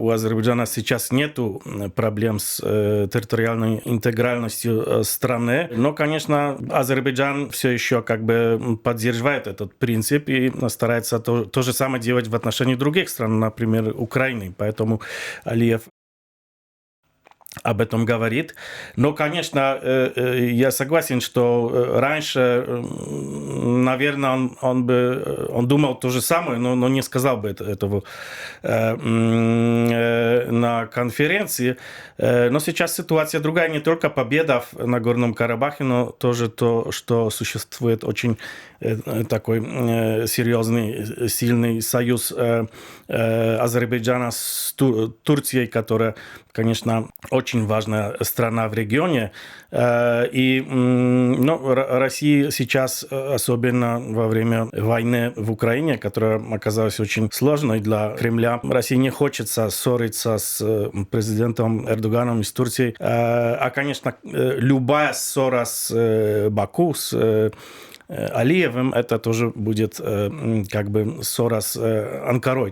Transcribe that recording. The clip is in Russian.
у Азербайджана сейчас нету проблем с территориальной интегральностью страны, но, конечно, Азербайджан все еще как бы поддерживает этот принцип и старается то же самое делать в отношении других стран, например, Украины. Поэтому Алиев об этом говорит. Но, конечно, я согласен, что раньше, наверное, он думал то же самое, но не сказал бы этого на конференции. Но сейчас ситуация другая, не только победа в Нагорном Карабахе, но тоже то, что существует очень такой серьезный, сильный союз Азербайджана с Турцией, которая, конечно, очень важная страна в регионе. И Россия сейчас, особенно во время войны в Украине, которая оказалась очень сложной для Кремля, России не хочется ссориться с президентом Эрдоганом из Турции. Конечно, любая ссора с Баку, с Алиевым, это тоже будет как бы ссора с Анкарой.